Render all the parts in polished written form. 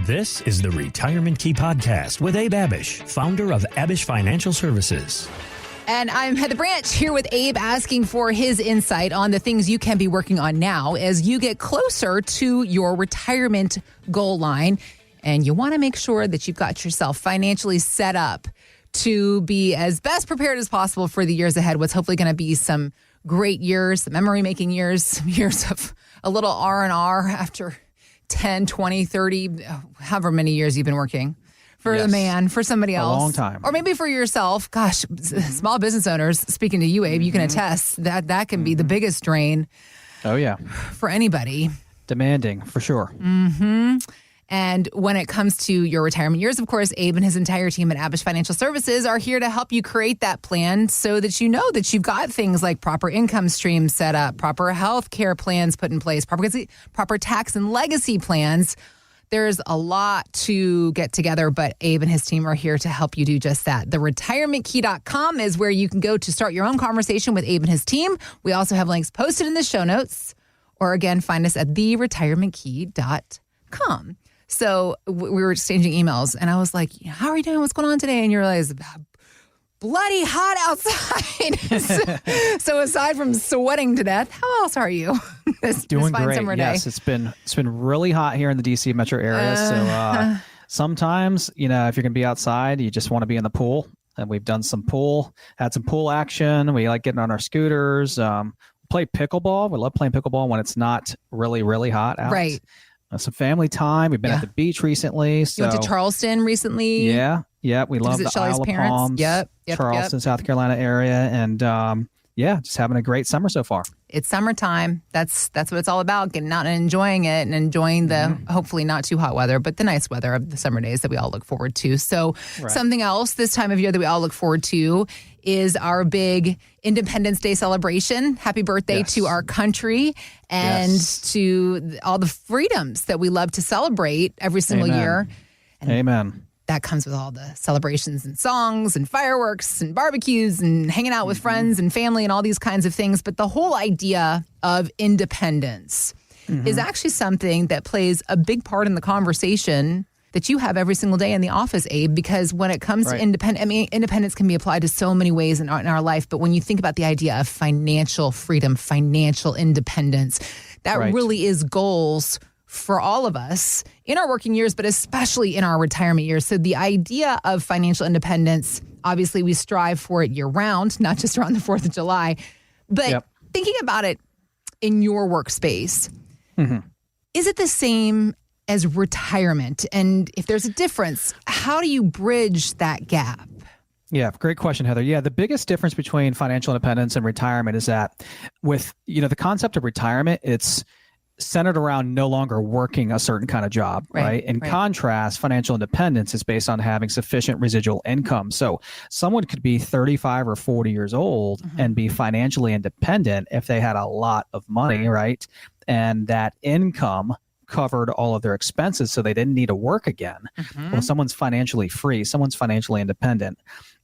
This is the Retirement Key Podcast with Abe Abish, founder of Abish Financial Services. And I'm Heather Branch here with Abe, asking for his insight on the things you can be working on now as you get closer to your retirement goal line. And you want to make sure that you've got yourself financially set up to be as best prepared as possible for the years ahead. What's hopefully going to be some great years, some memory-making years, some years of a little R&R after 10, 20, 30, however many years you've been working for the man, for somebody else. A long time. Or maybe for yourself. Gosh, small business owners, speaking to you, Abe, you can attest that can be the biggest drain. Oh, yeah. For anybody. Demanding, for sure. Mm-hmm. And when it comes to your retirement years, of course, Abe and his entire team at Abish Financial Services are here to help you create that plan so that you know that you've got things like proper income streams set up, proper health care plans put in place, proper tax and legacy plans. There's a lot to get together, but Abe and his team are here to help you do just that. TheRetirementKey.com is where you can go to start your own conversation with Abe and his team. We also have links posted in the show notes, or again, find us at TheRetirementKey.com. So we were exchanging emails, and I was like, how are you doing? What's going on today? And you realize, bloody hot outside. So aside from sweating to death, how else are you? Doing great. Yes, it's been really hot here in the DC metro area. So sometimes, if you're going to be outside, you just want to be in the pool. And we've done had some pool action. We like getting on our scooters. Play pickleball. We love playing pickleball when it's not really, really hot out. Right. Some family time. We've been at the beach recently. So. You went to Charleston recently? Yeah. We love the Isle of Palms, Charleston, South Carolina area. And just having a great summer so far. It's summertime. That's what it's all about, getting out and enjoying it and enjoying the hopefully not too hot weather, but the nice weather of the summer days that we all look forward to. So something else this time of year that we all look forward to is our big Independence Day celebration. Happy birthday to our country and to all the freedoms that we love to celebrate every single year. And Amen. That comes with all the celebrations and songs and fireworks and barbecues and hanging out with friends and family and all these kinds of things. But the whole idea of independence is actually something that plays a big part in the conversation that you have every single day in the office, Abe, because when it comes to independence can be applied to so many ways in our life. But when you think about the idea of financial freedom, financial independence, that really is goals for all of us in our working years, but especially in our retirement years. So the idea of financial independence, obviously we strive for it year round, not just around the 4th of July, but thinking about it in your workspace, is it the same as retirement? And if there's a difference, how do you bridge that gap? Yeah, great question, Heather. Yeah, the biggest difference between financial independence and retirement is that with, the concept of retirement, it's centered around no longer working a certain kind of job, right? In contrast, financial independence is based on having sufficient residual income. So someone could be 35 or 40 years old and be financially independent if they had a lot of money, right? And that income covered all of their expenses, so they didn't need to work again. Well, someone's financially free, someone's financially independent.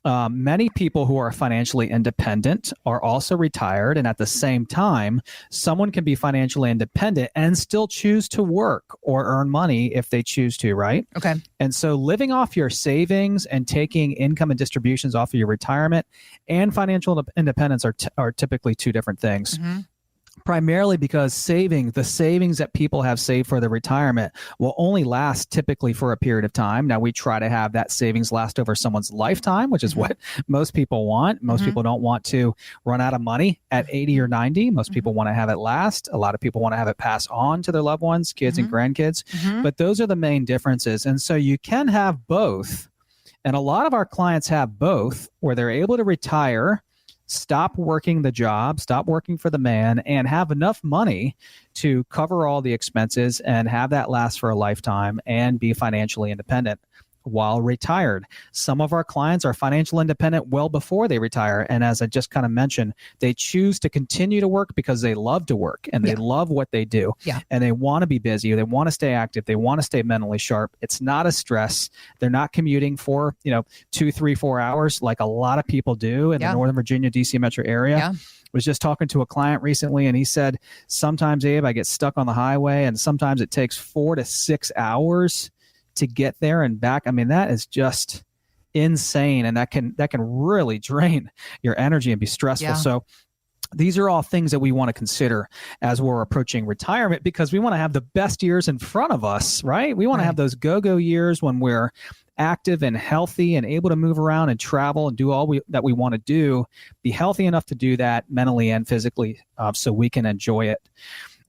Many people who are financially independent are also retired, and at the same time, someone can be financially independent and still choose to work or earn money if they choose to, right? Okay. And so living off your savings and taking income and distributions off of your retirement and financial independence are typically two different things. Primarily because the savings that people have saved for their retirement will only last typically for a period of time. Now, we try to have that savings last over someone's lifetime, which is what most people want. Most people don't want to run out of money at 80 or 90. Most people want to have it last. A lot of people want to have it pass on to their loved ones, kids and grandkids. But those are the main differences. And so you can have both. And a lot of our clients have both, where they're able to retire, stop working the job, stop working for the man, and have enough money to cover all the expenses and have that last for a lifetime and be financially independent while retired. Some of our clients are financially independent well before they retire. And as I just kind of mentioned, they choose to continue to work because they love to work and they love what they do. And they want to be busy. They want to stay active. They want to stay mentally sharp. It's not a stress. They're not commuting for, 2, 3, 4 hours like a lot of people do in the Northern Virginia, DC metro area. Was just talking to a client recently, and he said, sometimes, Abe, I get stuck on the highway, and sometimes it takes 4 to 6 hours to get there and back, I mean, that is just insane. And that can really drain your energy and be stressful. Yeah. So these are all things that we want to consider as we're approaching retirement, because we want to have the best years in front of us, right? We want to have those go-go years when we're active and healthy and able to move around and travel and do all that we want to do, be healthy enough to do that mentally and physically, so we can enjoy it.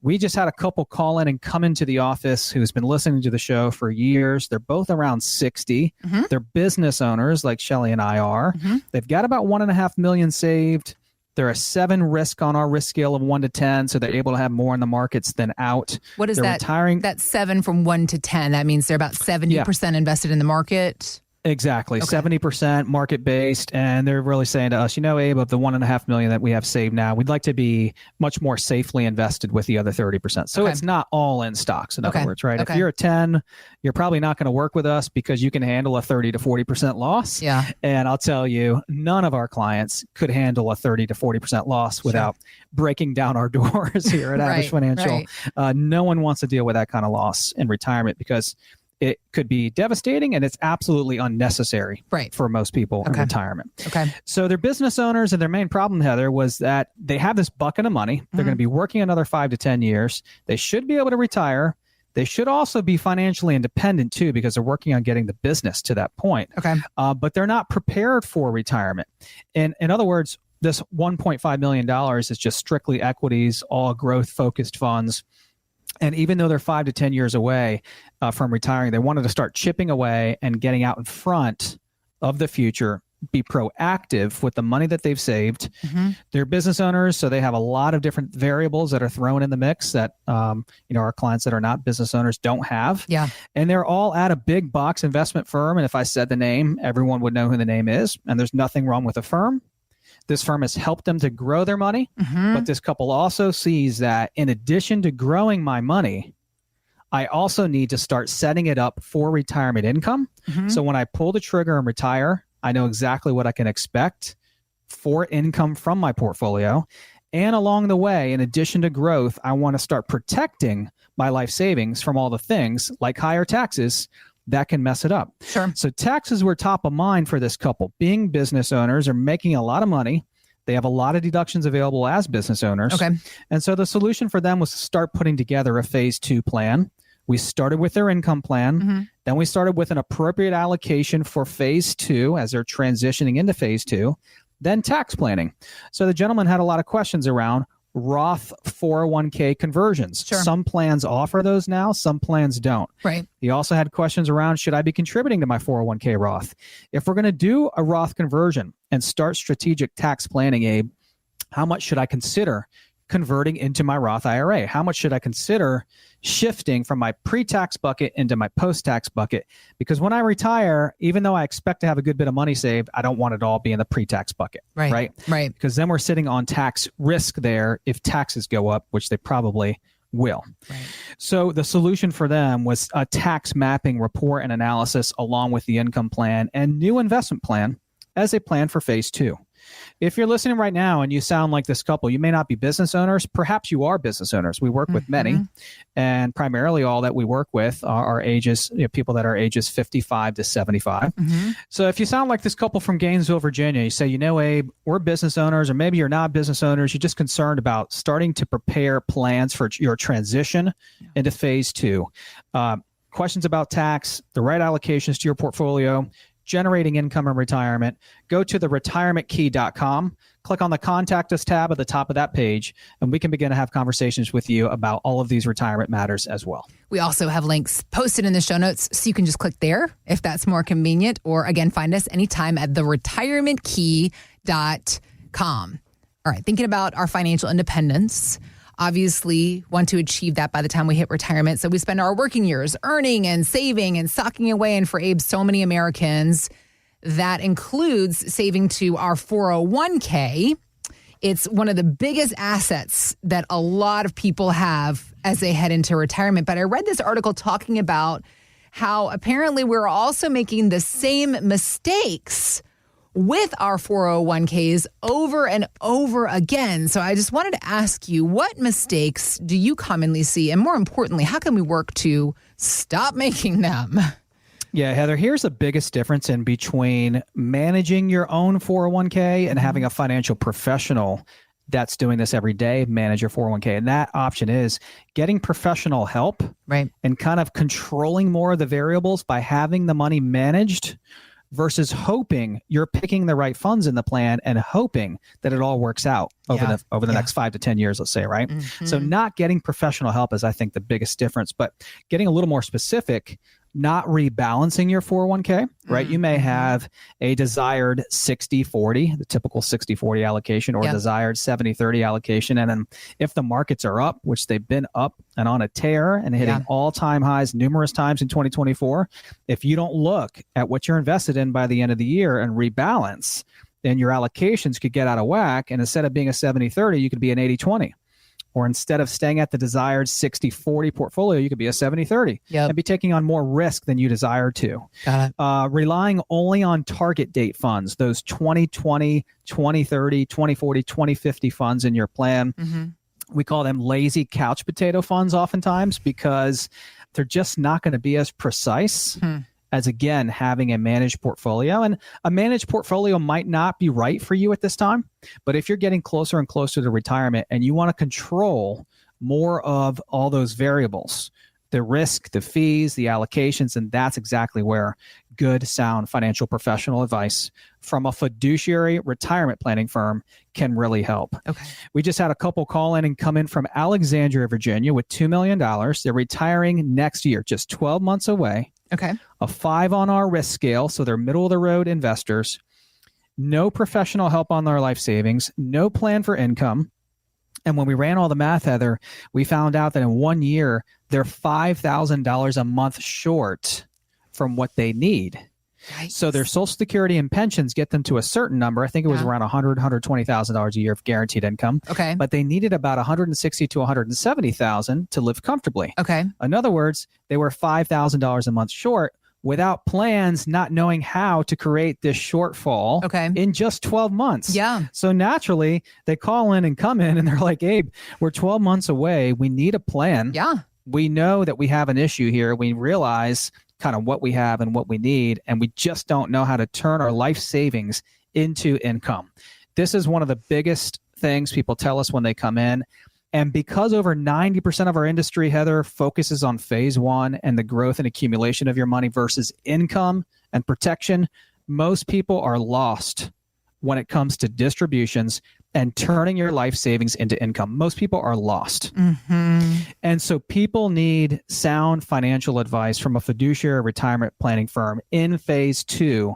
We just had a couple call in and come into the office who's been listening to the show for years. They're both around 60. Mm-hmm. They're business owners like Shelly and I are. Mm-hmm. They've got about $1.5 million saved. They're a 7 risk on our risk scale of 1 to 10, so they're able to have more in the markets than out. What is they're that? Retiring. That's 7 from 1 to 10. That means they're about 70% invested in the market. Exactly. Okay. 70% market based. And they're really saying to us, Abe, of the $1.5 million that we have saved now, we'd like to be much more safely invested with the other 30%. So it's not all in stocks, in other words, right? Okay. If you're a 10, you're probably not going to work with us because you can handle a 30 to 40% loss. Yeah. And I'll tell you, none of our clients could handle a 30 to 40% loss without breaking down our doors here at Abish Financial. Right. No one wants to deal with that kind of loss in retirement because it could be devastating and it's absolutely unnecessary for most people in retirement. Okay. So they're business owners, and their main problem, Heather, was that they have this bucket of money. They're going to be working another 5 to 10 years. They should be able to retire. They should also be financially independent too, because they're working on getting the business to that point. Okay. But they're not prepared for retirement. And in other words, this $1.5 million is just strictly equities, all growth-focused funds. And even though they're 5 to 10 years away from retiring, they wanted to start chipping away and getting out in front of the future, be proactive with the money that they've saved. Mm-hmm. They're business owners, so they have a lot of different variables that are thrown in the mix that our clients that are not business owners don't have. Yeah. And they're all at a big box investment firm. And if I said the name, everyone would know who the name is. And there's nothing wrong with the firm. This firm has helped them to grow their money, but this couple also sees that in addition to growing my money, I also need to start setting it up for retirement income. So when I pull the trigger and retire, I know exactly what I can expect for income from my portfolio. And along the way, in addition to growth, I want to start protecting my life savings from all the things like higher taxes that can mess it up. Sure. So taxes were top of mind for this couple. Being business owners are making a lot of money. They have a lot of deductions available as business owners. Okay. And so the solution for them was to start putting together a phase 2 plan. We started with their income plan. Then we started with an appropriate allocation for phase 2 as they're transitioning into phase 2, then tax planning. So the gentleman had a lot of questions around Roth 401k conversions. Sure. Some plans offer those now, some plans don't. Right. He also had questions around, should I be contributing to my 401k Roth? If we're going to do a Roth conversion and start strategic tax planning, Abe, how much should I consider converting into my Roth IRA? How much should I consider shifting from my pre-tax bucket into my post-tax bucket? Because when I retire, even though I expect to have a good bit of money saved, I don't want it all be in the pre-tax bucket. Right. Because then we're sitting on tax risk there if taxes go up, which they probably will. Right. So the solution for them was a tax mapping report and analysis along with the income plan and new investment plan as a plan for phase 2. If you're listening right now and you sound like this couple, you may not be business owners. Perhaps you are business owners. We work with many, and primarily all that we work with are ages, people that are ages 55 to 75. So if you sound like this couple from Gainesville, Virginia, you say, Abe, we're business owners, or maybe you're not business owners. You're just concerned about starting to prepare plans for your transition into phase 2. Questions about tax, the right allocations to your portfolio, generating income in retirement, go to the retirementkey.com, click on the Contact Us tab at the top of that page, and we can begin to have conversations with you about all of these retirement matters as well. We also have links posted in the show notes, so you can just click there if that's more convenient, or again, find us anytime at theretirementkey.com. All right, thinking about our financial independence, obviously want to achieve that by the time we hit retirement. So we spend our working years earning and saving and socking away. And for Abe, so many Americans, that includes saving to our 401k. It's one of the biggest assets that a lot of people have as they head into retirement. But I read this article talking about how apparently we're also making the same mistakes with our 401ks over and over again. So I just wanted to ask you, what mistakes do you commonly see? And more importantly, how can we work to stop making them? Yeah, Heather, here's the biggest difference in between managing your own 401k and having a financial professional that's doing this every day manage your 401k. And that option is getting professional help, right, and kind of controlling more of the variables by having the money managed versus hoping you're picking the right funds in the plan and hoping that it all works out over the next 5 to 10 years, let's say, right? So not getting professional help is, I think, the biggest difference. But getting a little more specific, not rebalancing your 401k, right? You may have a desired 60-40, the typical 60-40 allocation, or desired 70-30 allocation. And then if the markets are up, which they've been up and on a tear and hitting all-time highs numerous times in 2024, if you don't look at what you're invested in by the end of the year and rebalance, then your allocations could get out of whack. And instead of being a 70-30, you could be an 80-20. Or instead of staying at the desired 60-40 portfolio, you could be a 70-30 and be taking on more risk than you desire to. Got it. Relying only on target date funds, those 2020, 2030, 2040, 2050 funds in your plan. We call them lazy couch potato funds oftentimes because they're just not going to be as precise as, again, having a managed portfolio. And a managed portfolio might not be right for you at this time, but if you're getting closer and closer to retirement and you want to control more of all those variables, the risk, the fees, the allocations, and that's exactly where good, sound financial professional advice from a fiduciary retirement planning firm can really help. Okay. We just had a couple call in and come in from Alexandria, Virginia with $2 million. They're retiring next year, just 12 months away. Okay. A 5 on our risk scale, so they're middle of the road investors. No professional help on their life savings, no plan for income. And when we ran all the math, Heather, we found out that in 1 year, they're $5,000 a month short from what they need. Yikes. So their Social Security and pensions get them to a certain number. I think it was around $120,000 a year of guaranteed income. Okay. But they needed about $160,000 to $170,000 to live comfortably. Okay. In other words, they were $5,000 a month short without plans, not knowing how to create this shortfall in just 12 months. Yeah. So naturally, they call in and come in and they're like, Abe, we're 12 months away. We need a plan. Yeah. We know that we have an issue here. We realize kind of what we have and what we need, and we just don't know how to turn our life savings into income. This is one of the biggest things people tell us when they come in. And because over 90% of our industry, Heather, focuses on phase one and the growth and accumulation of your money versus income and protection, most people are lost when it comes to distributions and turning your life savings into income. Most people are lost. And so people need sound financial advice from a fiduciary retirement planning firm in phase two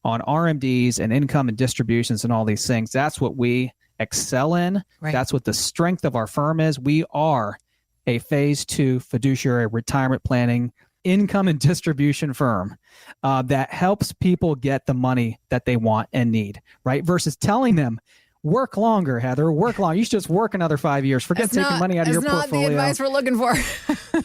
on RMDs and income and distributions and all these things. That's what we excel in. Right. That's what the strength of our firm is. We are a phase two fiduciary retirement planning income and distribution firm that helps people get the money that they want and need, right? Versus telling them, work longer, Heather, work longer. You should just work another 5 years. Forget taking money out of your portfolio. That's not the advice we're looking for.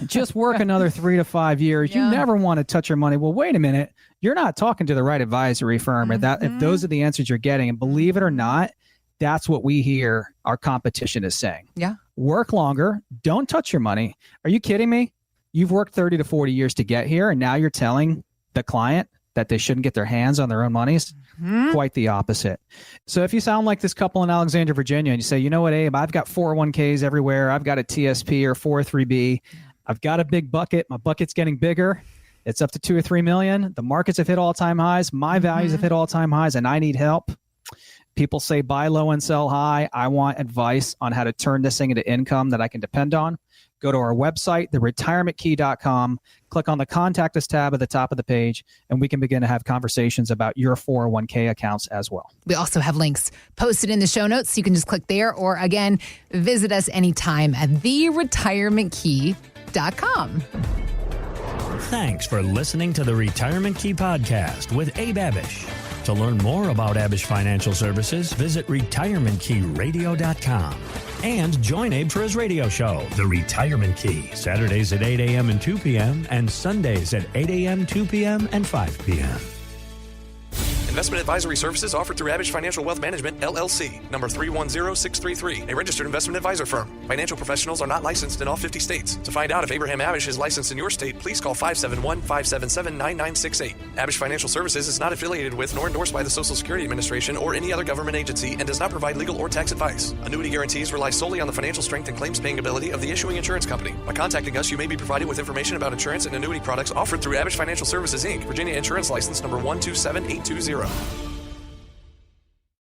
Just work another 3 to 5 years. You never want to touch your money. Well, wait a minute. You're not talking to the right advisory firm. And that if those are the answers you're getting, and believe it or not, that's what we hear our competition is saying. Yeah. Work longer. Don't touch your money. Are you kidding me? You've worked 30 to 40 years to get here, and now you're telling the client that they shouldn't get their hands on their own monies? Quite the opposite. So if you sound like this couple in Alexandria, Virginia, and you say, you know what, Abe, I've got 401ks everywhere. I've got a TSP or 403B. I've got a big bucket. My bucket's getting bigger. It's up to 2 or 3 million. The markets have hit all-time highs. My values have hit all-time highs, and I need help. People say buy low and sell high. I want advice on how to turn this thing into income that I can depend on. Go to our website, theretirementkey.com, click on the Contact Us tab at the top of the page, and we can begin to have conversations about your 401k accounts as well. We also have links posted in the show notes, so you can just click there, or again, visit us anytime at theretirementkey.com. Thanks for listening to the Retirement Key Podcast with Abe Abish. To learn more about Abish Financial Services, visit retirementkeyradio.com. And join Abe for his radio show, The Retirement Key, Saturdays at 8 a.m. and 2 p.m. and Sundays at 8 a.m., 2 p.m., and 5 p.m. Investment advisory services offered through Abish Financial Wealth Management, LLC, number 310633, a registered investment advisor firm. Financial professionals are not licensed in all 50 states. To find out if Abraham Abish is licensed in your state, please call 571-577-9968. Abish Financial Services is not affiliated with nor endorsed by the Social Security Administration or any other government agency and does not provide legal or tax advice. Annuity guarantees rely solely on the financial strength and claims paying ability of the issuing insurance company. By contacting us, you may be provided with information about insurance and annuity products offered through Abish Financial Services, Inc., Virginia Insurance License number 127820.